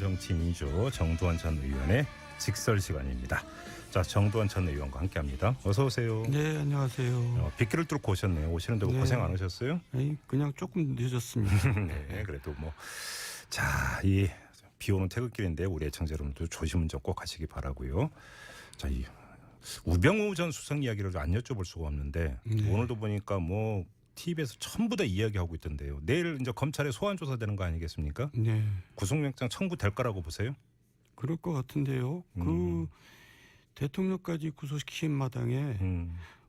정치인이죠. 정두환 전 의원의 직설 시간입니다. 자, 정두환 전 의원과 함께합니다. 어서 오세요. 네, 안녕하세요. 빗길을 뚫고 오셨네요. 오시는데 네. 고생 안 하셨어요? 아니, 그냥 조금 늦었습니다. 네, 그래도 뭐. 자, 이 비 오는 태극길인데 우리 애청자 여러분도 조심은 좀 꼭 하시기 바라고요. 자, 이 우병우 전 수석 이야기를 안 여쭤볼 수가 없는데 오늘도 보니까 뭐 TV에서 전부 다 이야기하고 있던데요. 내일 이제 검찰에 소환 조사되는 거 아니겠습니까? 네, 구속영장 청구될 거라고 보세요? 그럴 것 같은데요. 그 대통령까지 구속시킨 마당에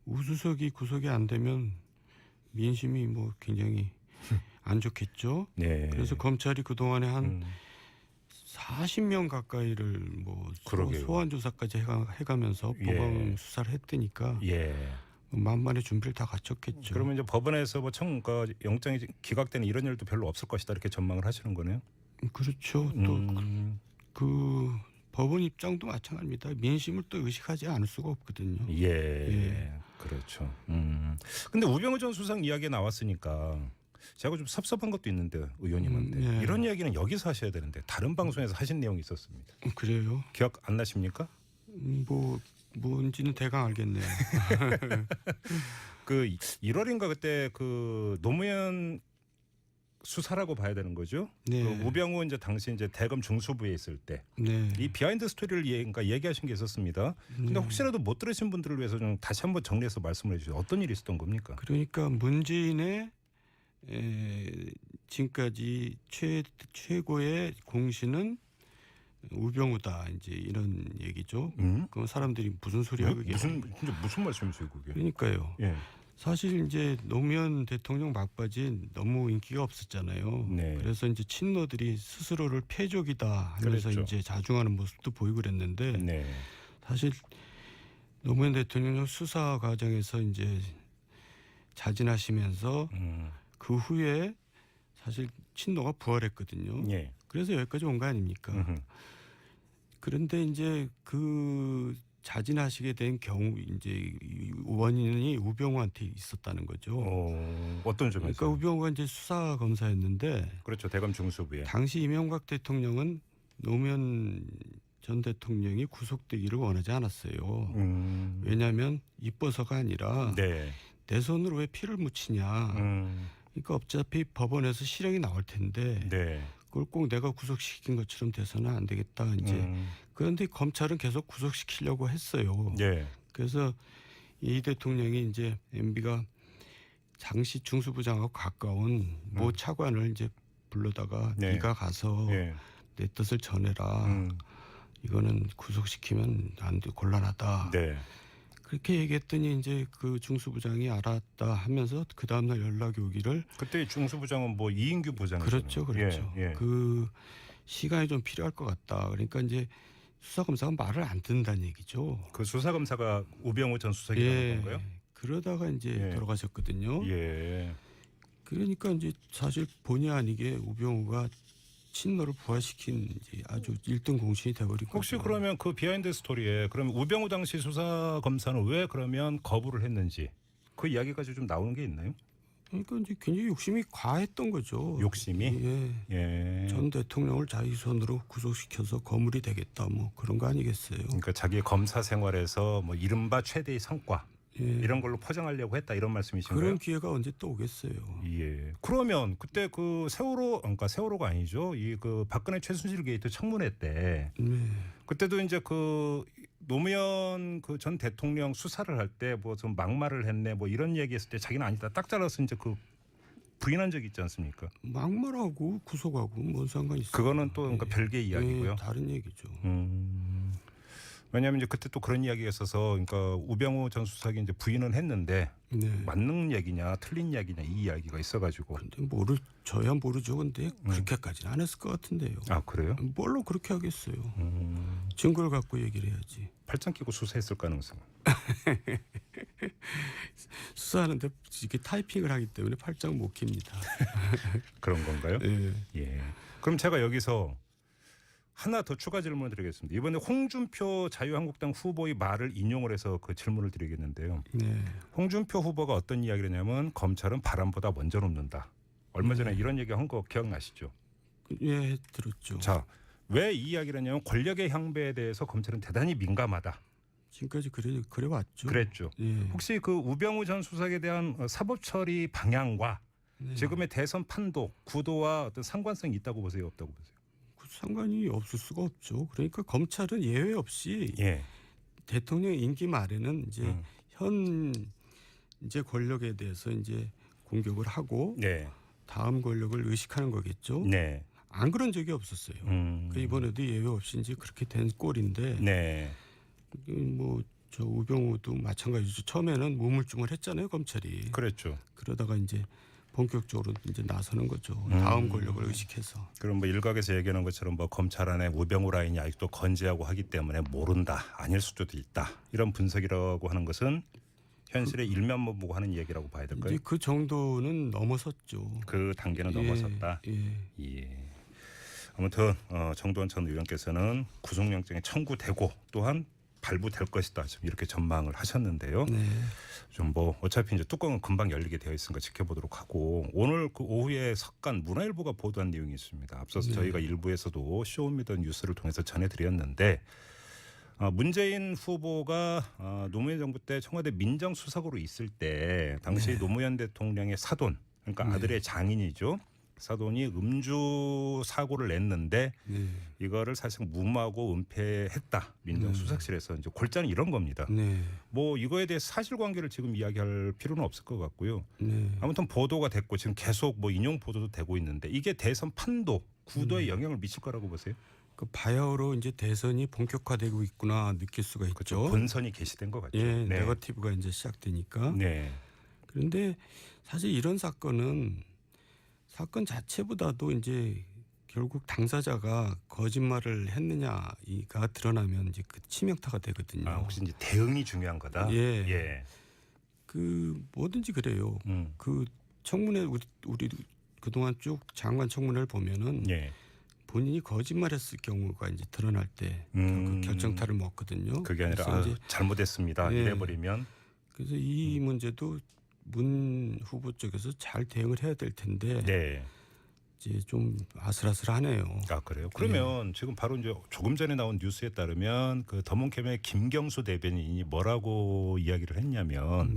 우수석이 구속이 안 되면 민심이 뭐 굉장히 안 좋겠죠. 네. 그래서 검찰이 그동안에 한 40명 가까이를 뭐 소환 조사까지 해가면서 법원 수사를 했다니까 만반의 준비를 다 갖췄겠죠. 그러면 이제 법원에서 뭐 영장이 기각되는 이런 일도 별로 없을 것이다 이렇게 전망을 하시는 거네요. 그렇죠. 또 그 법원 입장도 마찬가지입니다. 민심을 또 의식하지 않을 수가 없거든요. 그렇죠. 근데 우병우 전 수석 이야기 나왔으니까 제가 좀 섭섭한 것도 있는데 의원님한테 이런 이야기는 여기서 하셔야 되는데 다른 방송에서 하신 내용이 있었습니다. 그래요? 기억 안 나십니까? 뭔지는 대강 알겠네요. 그 1월인가 그때 그 노무현 수사라고 봐야 되는 거죠. 네. 그 우병우 이제 당시 이제 대검 중수부에 있을 때 이 비하인드 스토리를 얘기하신 게 있었습니다. 근데 혹시라도 못 들으신 분들을 위해서 좀 다시 한번 정리해서 말씀을 해주세요. 어떤 일이 있었던 겁니까? 그러니까 문재인의 지금까지 최고의 공신은 우병우다 이제 이런 얘기죠. 그럼 사람들이 무슨 소리야 그게? 무슨 말씀이세요 그게? 그러니까요. 사실 이제 노무현 대통령 막바지 너무 인기가 없었잖아요. 그래서 이제 친노들이 스스로를 패족이다 하면서 이제 자중하는 모습도 보이고 그랬는데 사실 노무현 대통령 수사 과정에서 이제 자진하시면서 그 후에 사실 친노가 부활했거든요. 그래서 여기까지 온 거 아닙니까? 그런데 이제 그 자진하시게 된 경우 이제 원인이 우병우한테 있었다는 거죠. 어떤 점에서? 그러니까 우병우가 이제 수사 검사였는데, 그렇죠. 대검 중수부에. 당시 이명박 대통령은 노무현 전 대통령이 구속되기를 원하지 않았어요. 왜냐하면 이뻐서가 아니라 내 손으로 왜 피를 묻히냐. 그러니까 어차피 법원에서 실형이 나올 텐데 그걸 꼭 내가 구속시킨 것처럼 돼서는 안 되겠다. 이제 그런데 검찰은 계속 구속시키려고 했어요. 그래서 이 대통령이 이제 MB가 당시 중수부장하고 가까운 모 차관을 이제 불러다가 네가 가서 내 뜻을 전해라. 이거는 구속시키면 안 돼, 곤란하다. 그렇게 얘기했더니 이제 그 중수부장이 알았다 하면서 그 다음날 연락이 오기를. 그때 중수부장은 뭐 이인규 부장이잖아요. 그렇죠. 그 시간이 좀 필요할 것 같다. 그러니까 이제 수사검사가 말을 안 듣는다는 얘기죠. 그 수사검사가 우병우 전 수석이라는 건가요? 그러다가 이제 돌아가셨거든요. 그러니까 이제 사실 본의 아니게 우병우가 친노를 부활시킨 아주 1등 공신이 돼버린 거죠. 혹시 그러면 그 비하인드 스토리에 그러면 우병우 당시 수사 검사는 왜 그러면 거부를 했는지 그 이야기까지 좀 나오는 게 있나요? 그러니까 이제 굉장히 욕심이 과했던 거죠. 욕심이? 전 대통령을 자기 손으로 구속시켜서 거물이 되겠다 뭐 그런 거 아니겠어요? 그러니까 자기의 검사 생활에서 뭐 이른바 최대의 성과 이런 걸로 포장하려고 했다 이런 말씀이신가요? 그런 기회가 언제 또 오겠어요. 그러면 그때 그 세월호, 그러니까 세월호가 아니죠. 이 그 박근혜 최순실 게이트 청문회 때 그때도 이제 그 노무현 그 전 대통령 수사를 할 때 뭐 좀 막말을 했네 뭐 이런 얘기했을 때 자기는 아니다 딱 잘라서 이제 그 부인한 적이 있지 않습니까? 막말하고 구속하고 뭔 상관이 있어요? 그거는 또 그러니까 별개의 이야기고요. 다른 얘기죠. 왜냐하면 이제 그때 또 그런 이야기가 있어서 그러니까 우병우 전 수석이 이제 부인은 했는데 맞는 얘기냐 틀린 이야기냐 이 이야기가 있어가지고. 근데 저야 모르죠. 근데 그렇게까지는 안 했을 것 같은데요. 아 그래요? 뭘로 그렇게 하겠어요. 증거를 갖고 얘기를 해야지. 팔짱 끼고 수사했을 가능성은? 수사하는데 이렇게 타이핑을 하기 때문에 팔짱 못 킵니다. 그런 건가요? 그럼 제가 여기서 하나 더 추가 질문을 드리겠습니다. 이번에 홍준표 자유한국당 후보의 말을 인용을 해서 그 질문을 드리겠는데요. 홍준표 후보가 어떤 이야기를 했냐면 검찰은 바람보다 먼저 눕는다. 얼마 전에 이런 얘기 한 거 기억나시죠? 들었죠. 자, 왜 이 이야기를 했냐면 권력의 향배에 대해서 검찰은 대단히 민감하다. 지금까지 그래 왔죠. 그랬죠. 예. 혹시 그 우병우 전 수석에 대한 사법 처리 방향과 지금의 대선 판도, 구도와 어떤 상관성이 있다고 보세요, 없다고 보세요? 그 상관이 없을 수가 없죠. 그러니까 검찰은 예외 없이 대통령 임기 말에는 이제 현 이제 권력에 대해서 이제 공격을 하고 다음 권력을 의식하는 거겠죠. 안 그런 적이 없었어요. 그 이번에도 예외 없이 이제 그렇게 된 꼴인데 뭐 저 우병우도 마찬가지죠. 처음에는 우물쭈물 했잖아요, 검찰이. 그랬죠. 그러다가 이제 본격적으로 이제 나서는 거죠. 다음 권력을 의식해서. 그럼 뭐 일각에서 얘기하는 것처럼 뭐 검찰 안에 우병우 라인이 아직도 건재하고 하기 때문에 모른다, 아닐 수도 있다. 이런 분석이라고 하는 것은 현실의 일면만 보고 하는 얘기라고 봐야 될까요? 이제 그 정도는 넘어섰죠. 그 단계는 넘어섰다. 아무튼 정도원 전 의원께서는 구속영장이 청구되고 또한 발부될 것이다. 지금 이렇게 전망을 하셨는데요. 좀 뭐 어차피 이제 뚜껑은 금방 열리게 되어 있으니까 지켜보도록 하고 오늘 그 오후에 석간 문화일보가 보도한 내용이 있습니다. 앞서서 저희가 일부에서도 쇼미더 뉴스를 통해서 전해드렸는데 문재인 후보가 노무현 정부 때 청와대 민정수석으로 있을 때 당시 노무현 대통령의 사돈 그러니까 아들의 장인이죠. 사돈이 음주 사고를 냈는데 이거를 사실 무마하고 은폐했다. 민정수석실에서 이제 골자는 이런 겁니다. 뭐 이거에 대해 사실관계를 지금 이야기할 필요는 없을 것 같고요. 아무튼 보도가 됐고 지금 계속 뭐 인용 보도도 되고 있는데 이게 대선 판도 구도에 영향을 미칠 거라고 보세요? 그 바야흐로 이제 대선이 본격화되고 있구나 느낄 수가 있죠. 그렇죠. 본선이 개시된 것 같죠. 네거티브가 이제 시작되니까. 그런데 사실 이런 사건 자체보다도 이제 결국 당사자가 거짓말을 했느냐가 드러나면 이제 그 치명타가 되거든요. 혹시 이제 대응이 중요한 거다. 그 뭐든지 그래요. 그 청문회 우리 그동안 쭉 장관 청문회를 보면은 본인이 거짓말했을 경우가 이제 드러날 때 그 결정타를 먹거든요. 그게 아니라 잘못했습니다. 이래버리면. 그래서 이 문제도 문 후보 쪽에서 잘 대응을 해야 될 텐데 이제 좀 아슬아슬하네요. 그래요? 그러면 지금 바로 이제 조금 전에 나온 뉴스에 따르면 그 더문캠의 김경수 대변인이 뭐라고 이야기를 했냐면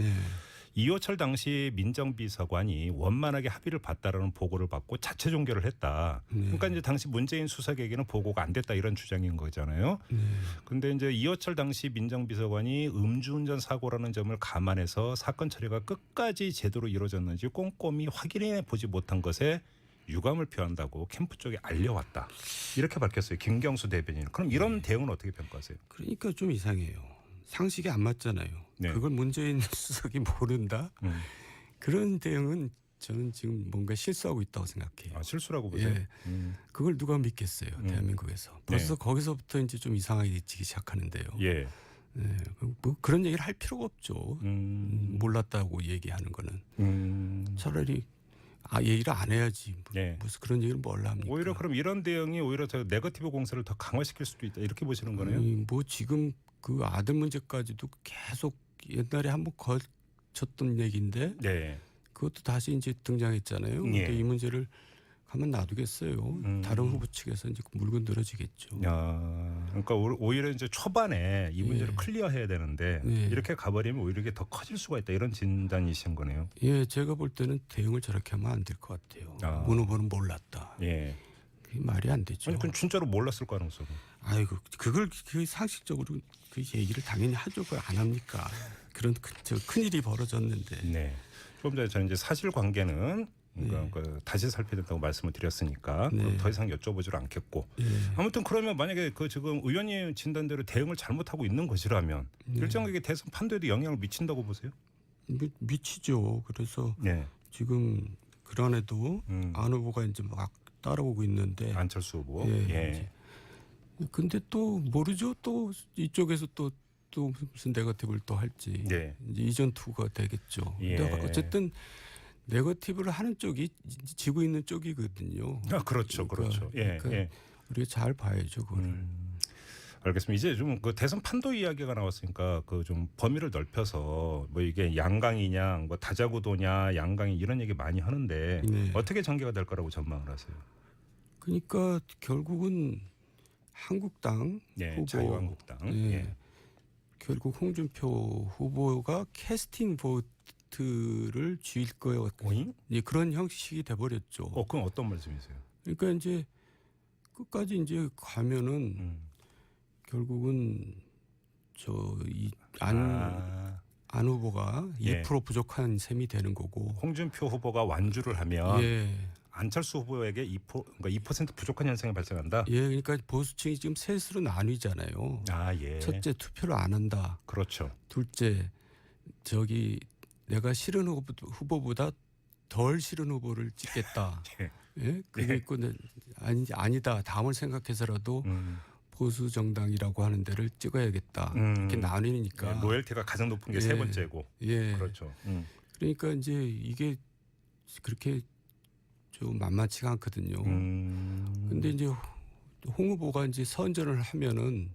이호철 당시 민정비서관이 원만하게 합의를 봤다라는 보고를 받고 자체 종결을 했다. 그러니까 이제 당시 문재인 수석에게는 보고가 안 됐다 이런 주장인 거잖아요. 그런데 이제 이호철 당시 민정비서관이 음주운전 사고라는 점을 감안해서 사건 처리가 끝까지 제대로 이루어졌는지 꼼꼼히 확인해 보지 못한 것에 유감을 표한다고 캠프 쪽에 알려왔다. 이렇게 밝혔어요. 김경수 대변인. 그럼 이런 대응은 어떻게 평가하세요? 그러니까 좀 이상해요. 상식이 안 맞잖아요. 그걸 문재인 수석이 모른다? 그런 대응은 저는 지금 뭔가 실수하고 있다고 생각해요. 실수라고 보세요? 그걸 누가 믿겠어요. 대한민국에서. 벌써 거기서부터 이제 좀 이상하게 지기 시작하는데요. 뭐 그런 얘기를 할 필요가 없죠. 몰랐다고 얘기하는 거는. 차라리 얘기를 안 해야지. 무슨 그런 얘기를 뭘 합니까? 오히려 그럼 이런 대응이 오히려 더 네거티브 공세를 더 강화시킬 수도 있다. 이렇게 보시는 거네요? 뭐 지금 그 아들 문제까지도 계속 옛날에 한번 거쳤던 얘기인데 그것도 다시 이제 등장했잖아요. 근데 이 문제를 가만 놔두겠어요. 다른 후보 측에서 이제 물고 늘어지겠죠. 그러니까 오히려 이제 초반에 이 문제를 클리어해야 되는데 이렇게 가버리면 오히려 이게 더 커질 수가 있다. 이런 진단이신 거네요. 제가 볼 때는 대응을 저렇게 하면 안 될 것 같아요. 문 후보는 몰랐다. 그게 말이 안 되죠. 아니 그건 진짜로 몰랐을 가능성은. 아이고 그걸 그 상식적으로 그 얘기를 당연히 하죠. 그걸 안 합니까? 그런 큰 일이 벌어졌는데. 좀 전에 저는 이제 사실관계는 다시 살펴야 된다고 말씀을 드렸으니까 더 이상 여쭤보지를 않겠고 아무튼 그러면 만약에 그 지금 의원님 진단대로 대응을 잘못하고 있는 것이라면 일정하게 대선 판도에도 영향을 미친다고 보세요? 미치죠. 그래서 지금 그 안에도 안 후보가 이제 막 따라오고 있는데 안철수 후보. 근데 또 모르죠. 또 이쪽에서 또 무슨 네거티브를 또 할지 이제 이전 투가 되겠죠. 근데 어쨌든 네거티브를 하는 쪽이 지고 있는 쪽이거든요. 그렇죠. 그렇죠. 그러니까 우리가 잘 봐야죠. 그거를. 알겠습니다. 이제 좀 그 대선 판도 이야기가 나왔으니까 그 좀 범위를 넓혀서 뭐 이게 양강이냐, 뭐 다자구도냐, 양강이 이런 얘기 많이 하는데 어떻게 전개가 될 거라고 전망을 하세요? 그러니까 결국은 한국당 예, 후보, 자유한국당. 예, 예. 결국 홍준표 후보가 캐스팅 보트를 쥐일 거예요. 예, 그런 형식이 돼버렸죠. 그건 어떤 말씀이세요? 그러니까 이제 끝까지 이제 가면은 결국은 안 후보가 예. 2% 부족한 셈이 되는 거고. 홍준표 후보가 완주를 하면 예. 안철수 후보에게 2%, 그러니까 2% 부족한 현상이 발생한다. 예, 그러니까 보수층이 지금 셋으로 나뉘잖아요. 예. 첫째, 투표를 안 한다. 그렇죠. 둘째, 내가 싫은 후보보다 덜 싫은 후보를 찍겠다. 예. 예? 그게 있고 아니다. 다음을 생각해서라도 보수 정당이라고 하는 데를 찍어야겠다. 이렇게 나뉘니까. 예, 로열티가 가장 높은 게 세 번째고. 예. 그렇죠. 그러니까 이제 이게 그렇게 좀 만만치가 않거든요. 근데 이제 홍 후보가 이제 선전을 하면은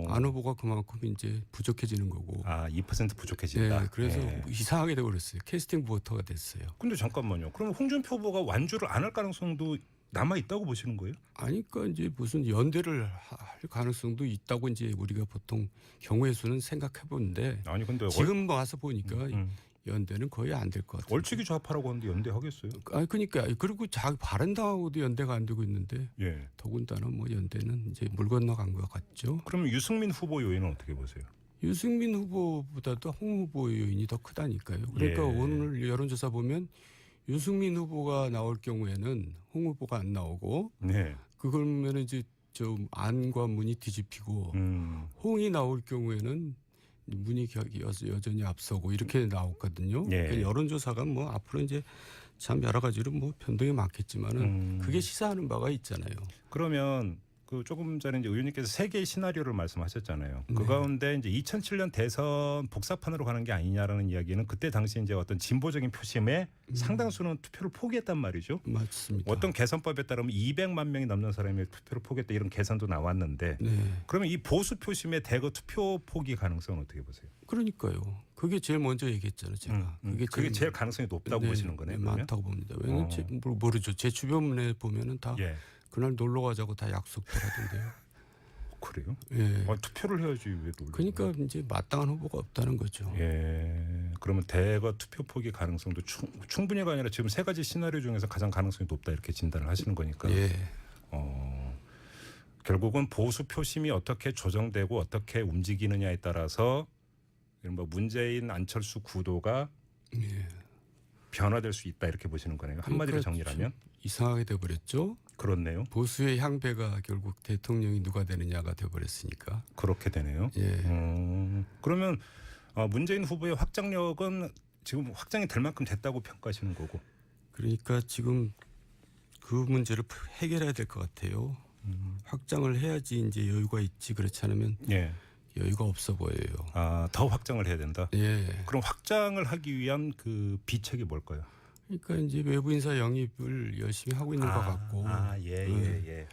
안 후보가 그만큼 이제 부족해지는 거고. 2% 부족해진다. 예, 그래서 예. 이상하게 되고 그랬어요. 캐스팅 보터가 됐어요. 근데 잠깐만요. 그럼 홍준표 후보가 완주를 안 할 가능성도 남아 있다고 보시는 거예요? 아니, 그러니까 이제 무슨 연대를 할 가능성도 있다고 이제 우리가 보통 경우의 수는 생각해 보는데. 아니 근데 지금 와서 보니까 연대는 거의 안 될 것 같아요. 얼추기 좌파라고 하는데 연대하겠어요? 그러니까 그리고 자기 바른당하고도 연대가 안 되고 있는데. 예. 더군다나 뭐 연대는 이제 물 건너간 것 같죠. 그럼 유승민 후보 요인은 어떻게 보세요? 유승민 후보보다도 홍 후보의 요인이 더 크다니까요. 그러니까 예. 오늘 여론조사 보면 유승민 후보가 나올 경우에는 홍 후보가 안 나오고, 네. 그러면 이제 좀 안과 문이 뒤집히고, 홍이 나올 경우에는 문이 여전히 앞서고 이렇게 나왔거든요. 예. 그러니까 여론조사가 뭐 앞으로 이제 참 여러 가지로 뭐 변동이 많겠지만은 그게 시사하는 바가 있잖아요. 그러면 그 조금 전에 이제 의원님께서 세 개의 시나리오를 말씀하셨잖아요. 그 네. 가운데 이제 2007년 대선 복사판으로 가는 게 아니냐라는 이야기는 그때 당시 이제 어떤 진보적인 표심에 상당수는 투표를 포기했단 말이죠. 맞습니다. 어떤 개선법에 따르면 200만 명이 넘는 사람이 투표를 포기했다 이런 계산도 나왔는데 네. 그러면 이 보수 표심의 대거 투표 포기 가능성은 어떻게 보세요? 그러니까요. 그게 제일 먼저 얘기했잖아요. 제가. 그게 제일 가능성이 높다고 네, 보시는 거네요. 네, 그러면? 많다고 봅니다. 왜냐면 모르죠. 제 주변에 보면은 다 예. 그날 놀러 가자고 다 약속들 하던데요. 그래요? 예. 투표를 해야지 왜 놀러? 그러니까 이제 마땅한 후보가 없다는 거죠. 예. 그러면 대거 투표 포기 가능성도 충분히가 아니라 지금 세 가지 시나리오 중에서 가장 가능성이 높다 이렇게 진단을 하시는 거니까. 예. 결국은 보수 표심이 어떻게 조정되고 어떻게 움직이느냐에 따라서 뭐 문재인 안철수 구도가 예. 변화될 수 있다 이렇게 보시는 거네요. 한마디로 정리하면. 이상하게 돼버렸죠. 그렇네요. 보수의 향배가 결국 대통령이 누가 되느냐가 돼버렸으니까. 그렇게 되네요. 예. 그러면 문재인 후보의 확장력은 지금 확장이 될 만큼 됐다고 평가하시는 거고. 그러니까 지금 그 문제를 해결해야 될 것 같아요. 확장을 해야지 이제 여유가 있지. 그렇지 않으면 예. 여유가 없어 보여요. 더 확장을 해야 된다. 예. 그럼 확장을 하기 위한 그 비책이 뭘까요? 그러니까 이제 외부 인사 영입을 열심히 하고 있는 것 같고. 예.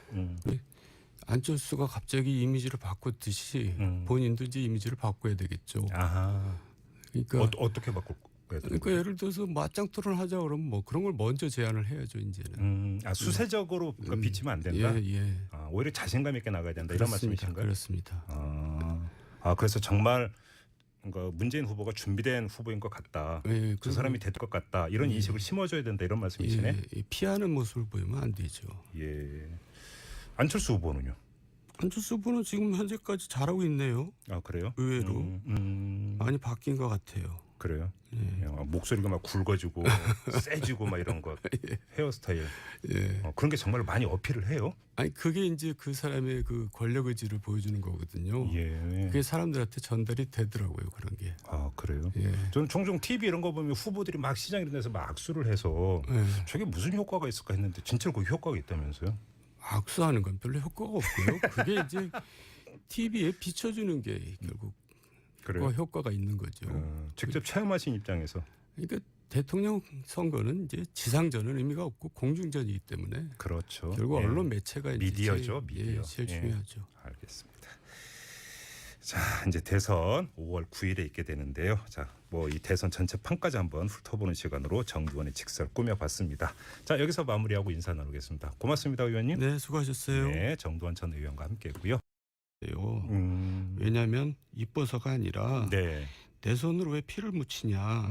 안철수가 갑자기 이미지를 바꿨듯이 본인도 이제 이미지를 바꿔야 되겠죠. 아하. 그러니까 어떻게 바꿀 거예요? 그러니까 예를 들어서 맞짱 토론하자 그러면 뭐 그런 걸 먼저 제안을 해야죠 이제는. 수세적으로 비치면 안 된다. 예. 오히려 자신감 있게 나가야 된다. 이런 말씀이신가요? 그렇습니다. 그래서 정말 그러니까 문재인 후보가 준비된 후보인 것 같다. 예, 그 사람이 될 것 같다. 이런 인식을 심어줘야 된다. 이런 말씀이시네. 예, 피하는 모습을 보이면 안 되죠. 예. 안철수 후보는요? 안철수 후보는 지금 현재까지 잘하고 있네요. 그래요? 의외로 많이 바뀐 것 같아요. 그래요? 예. 목소리가 막 굵어지고 세지고 막 이런 거 헤어스타일 예. 그런 게 정말 많이 어필을 해요. 아니 그게 이제 그 사람의 그 권력 의지를 보여주는 거거든요. 예. 그게 사람들한테 전달이 되더라고요 그런 게. 그래요? 예. 저는 종종 TV 이런 거 보면 후보들이 막 시장 이런 데서 막 악수를 해서 예. 저게 무슨 효과가 있을까 했는데 진짜로 그 효과가 있다면서요? 악수하는 건 별로 효과가 없고요. 그게 이제 TV에 비춰주는 게 결국 그래요? 효과가 있는 거죠. 직접 체험하신 입장에서. 그러니까 대통령 선거는 이제 지상전은 의미가 없고 공중전이기 때문에 그렇죠. 결국 언론 매체가 이제 미디어죠, 미디어. 제일 중요하죠. 알겠습니다. 자, 이제 대선 5월 9일에 있게 되는데요. 자, 뭐 이 대선 전체 판까지 한번 훑어보는 시간으로 정두원의 직설 꾸며봤습니다. 자, 여기서 마무리하고 인사 나누겠습니다. 고맙습니다, 의원님. 네, 수고하셨어요. 네, 정두원 전 의원과 함께했고요. 왜냐하면 이뻐서가 아니라 네. 내 손으로 왜 피를 묻히냐.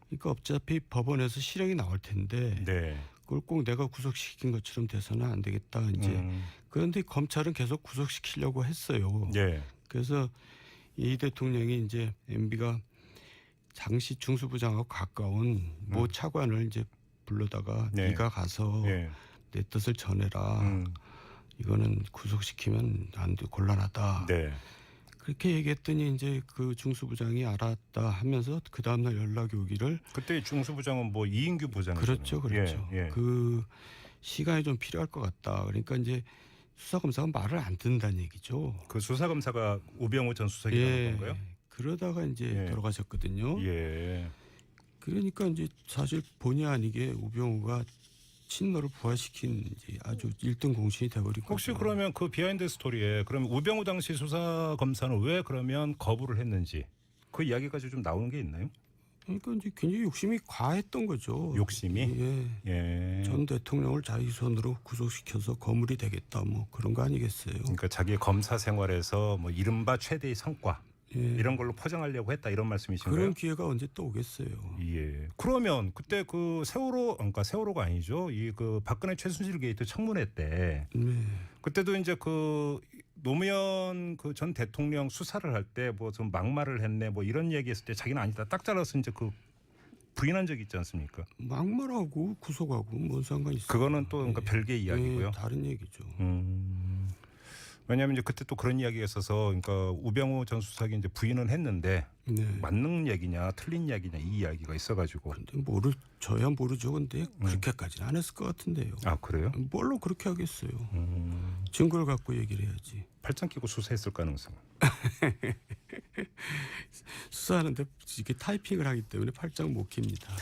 그러니까 어차피 법원에서 실형이 나올 텐데 네. 그걸 꼭 내가 구속시킨 것처럼 돼서는 안 되겠다. 이제 그런데 검찰은 계속 구속시키려고 했어요. 네. 그래서 이 대통령이 이제 MB가 당시 중수부장하고 가까운 모 차관을 이제 불러다가 네. 네가 가서 네. 내 뜻을 전해라. 이거는 구속시키면 안 돼, 곤란하다. 네. 그렇게 얘기했더니 이제 그 중수부장이 알았다 하면서 그 다음날 연락이 오기를. 그때 중수부장은 뭐 이인규 부장이잖아요. 그렇죠, 그렇죠. 예, 예. 그 시간이 좀 필요할 것 같다. 그러니까 이제 수사검사가 말을 안 듣는다는 얘기죠. 그 수사검사가 우병우 전 수석이라는 건가요? 그러다가 이제 돌아가셨거든요. 예. 그러니까 이제 사실 본의 아니게 우병우가 친노를 부활시킨 이제 아주 1등 공신이 돼버리고. 혹시 그러면 그 비하인드 스토리에 그러면 우병우 당시 수사 검사는 왜 그러면 거부를 했는지 그 이야기까지 좀 나오는 게 있나요? 그러니까 이제 굉장히 욕심이 과했던 거죠. 욕심이? 예. 예. 전 대통령을 자기 손으로 구속시켜서 거물이 되겠다 뭐 그런 거 아니겠어요. 그러니까 자기 검사 생활에서 뭐 이른바 최대의 성과 예. 이런 걸로 포장하려고 했다 이런 말씀이신가요? 그런 기회가 언제 또 오겠어요. 예. 그러면 그때 그 세월호, 그러니까 세월호가 아니죠. 이 그 박근혜 최순실 게이트 청문회 때 네. 그때도 이제 그 노무현 그 전 대통령 수사를 할 때 뭐 좀 막말을 했네 뭐 이런 얘기했을 때 자기는 아니다 딱 잘라서 이제 그 부인한 적이 있지 않습니까? 막말하고 구속하고 뭔 상관이 있어요? 그거는 또 그러니까 별개의 이야기고요. 다른 얘기죠. 왜냐하면 이제 그때 또 그런 이야기가 있어서 그러니까 우병우 전 수석이 이제 부인은 했는데 맞는 얘기냐 틀린 이야기냐 이 이야기가 있어가지고. 근데 저야 모르죠. 근데 그렇게까지는 안 했을 것 같은데요. 아 그래요? 뭘로 그렇게 하겠어요. 증거를 갖고 얘기를 해야지. 팔짱 끼고 수사했을 가능성. 수사하는데 이게 타이핑을 하기 때문에 팔짱 못 깁니다.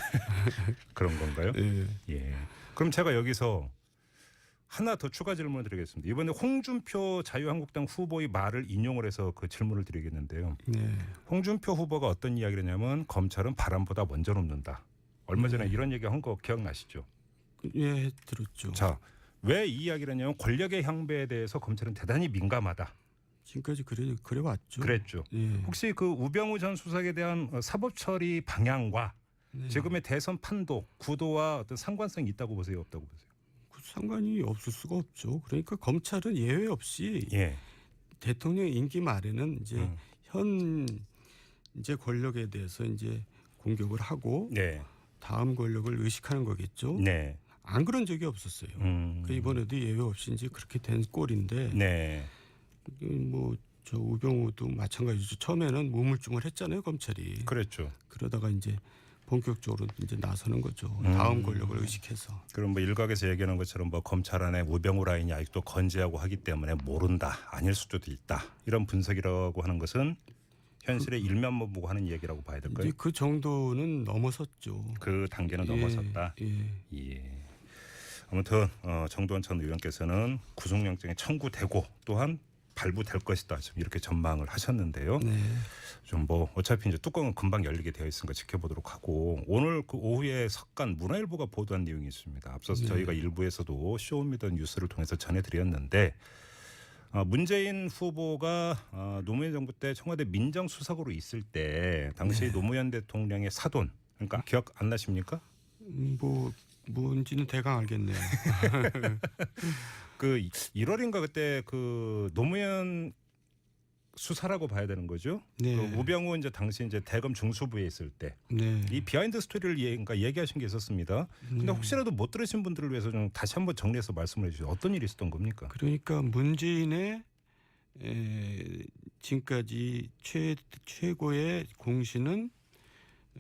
그런 건가요? 네. 예. 그럼 제가 여기서 하나 더 추가 질문을 드리겠습니다. 이번에 홍준표 자유한국당 후보의 말을 인용을 해서 그 질문을 드리겠는데요. 네. 홍준표 후보가 어떤 이야기를 했냐면 검찰은 바람보다 먼저 눕는다. 얼마 전에 이런 얘기 한 거 기억나시죠? 예, 들었죠. 자, 왜 이 이야기를 했냐면 권력의 향배에 대해서 검찰은 대단히 민감하다. 지금까지 그래 왔죠. 그랬죠. 예. 혹시 그 우병우 전 수석에 대한 사법 처리 방향과 지금의 대선 판도, 구도와 어떤 상관성이 있다고 보세요, 없다고 보세요? 그 상관이 없을 수가 없죠. 그러니까 검찰은 예외 없이 대통령 임기 말에는 이제 현 이제 권력에 대해서 이제 공격을 하고 다음 권력을 의식하는 거겠죠. 안 그런 적이 없었어요. 그 이번에도 예외 없이 이제 그렇게 된 꼴인데. 뭐 저 우병우도 마찬가지죠. 처음에는 우물쭈물 했잖아요, 검찰이. 그렇죠. 그러다가 이제 본격적으로 이제 나서는 거죠. 다음 권력을 의식해서. 그럼 뭐 일각에서 얘기하는 것처럼 뭐 검찰 안에 우병우 라인이 아직도 건재하고 하기 때문에 모른다, 아닐 수도 있다. 이런 분석이라고 하는 것은 현실의 일면만 보고 하는 얘기라고 봐야 될까요? 이제 그 정도는 넘어섰죠. 그 단계는 넘어섰다. 아무튼 정두원 전 의원께서는 구속영장이 청구되고 또한 발부될 것이다. 좀 이렇게 전망을 하셨는데요. 좀 뭐 어차피 이제 뚜껑은 금방 열리게 되어 있으니까 지켜보도록 하고 오늘 그 오후에 석간 문화일보가 보도한 내용이 있습니다. 앞서서 저희가 일부에서도 쇼미더 뉴스를 통해서 전해드렸는데 문재인 후보가 노무현 정부 때 청와대 민정수석으로 있을 때 당시 노무현 대통령의 사돈 그러니까 기억 안 나십니까? 뭔지는 대강 알겠네요. 그 1월인가 그때 그 노무현 수사라고 봐야 되는 거죠. 그 우병우 이제 당시 이제 대검 중수부에 있을 때 이 비하인드 스토리를 그러니까 얘기하신 게 있었습니다. 근데 혹시라도 못 들으신 분들을 위해서 좀 다시 한번 정리해서 말씀을 해주세요. 어떤 일이 있었던 겁니까? 그러니까 문재인의 지금까지 최고의 공신은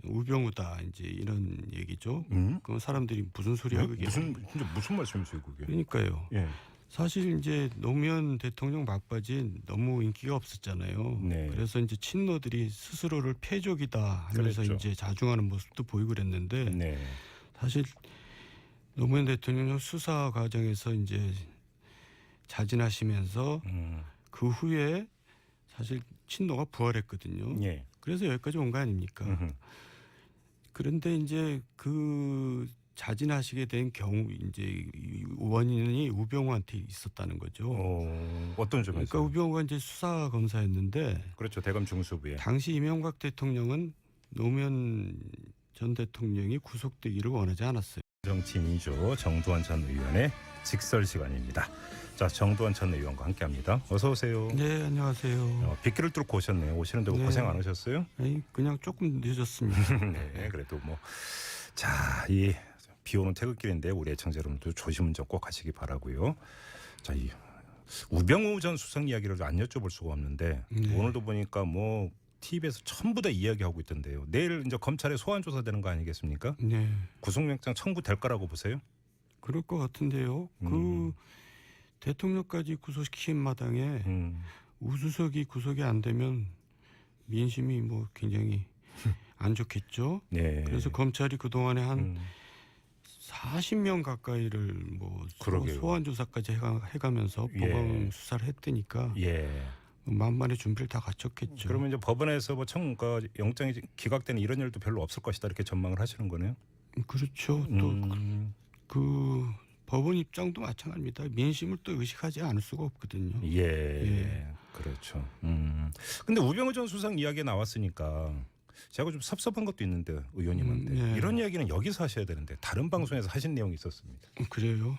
우병우다 이제 이런 얘기죠. 그럼 사람들이 무슨 소리야 그게? 무슨 말씀이세요 그게? 그러니까요. 사실 이제 노무현 대통령 막바지 너무 인기가 없었잖아요. 그래서 이제 친노들이 스스로를 패족이다 하면서 이제 자중하는 모습도 보이고 그랬는데 사실 노무현 대통령 수사 과정에서 이제 자진하시면서 그 후에 사실 친노가 부활했거든요. 그래서 여기까지 온 거 아닙니까? 그런데 이제 그 자진하시게 된 경우 이제 이 원인이 우병우한테 있었다는 거죠. 어떤 점에서? 그러니까 우병우가 이제 수사 검사였는데 그렇죠. 대검 중수부에. 당시 이명박 대통령은 노무현 전 대통령이 구속되기를 원하지 않았어요. 정치인이죠. 정두환 전 의원의 직설 시간입니다. 자, 정두환 전 의원과 함께합니다. 어서 오세요. 네, 안녕하세요. 빗길을 뚫고 오셨네요. 오시는데 뭐 네. 고생 안 하셨어요? 아니, 그냥 조금 늦었습니다. 네, 그래도 뭐 자, 이 비 오는 태극길인데 우리 애청자 여러분도 조심 좀 꼭 하시기 바라고요. 자, 이 우병우 전 수석 이야기를 안 여쭤볼 수가 없는데 오늘도 보니까 뭐 TV에서 전부 다 이야기하고 있던데요. 내일 이제 검찰에 소환 조사되는 거 아니겠습니까? 네, 구속영장 청구될 거라고 보세요? 그럴 것 같은데요. 그 대통령까지 구속시킨 마당에 우수석이 구속이 안 되면 민심이 뭐 굉장히 안 좋겠죠. 네. 그래서 검찰이 그 동안에 한 40명 가까이를 뭐 소환 조사까지 해가면서 법원 수사를 했다니까. 예. 만만의 준비를 다 갖췄겠죠. 그러면 이제 법원에서 뭐 영장이 기각되는 이런 일도 별로 없을 것이다 이렇게 전망을 하시는 거네요. 그렇죠. 또 그 법원 입장도 마찬가지입니다. 민심을 또 의식하지 않을 수가 없거든요. 예. 그렇죠. 근데 우병우 전 수석 이야기 나왔으니까 제가 좀 섭섭한 것도 있는데 의원님한테 네. 이런 이야기는 여기서 하셔야 되는데 다른 방송에서 하신 내용이 있었습니다. 그래요?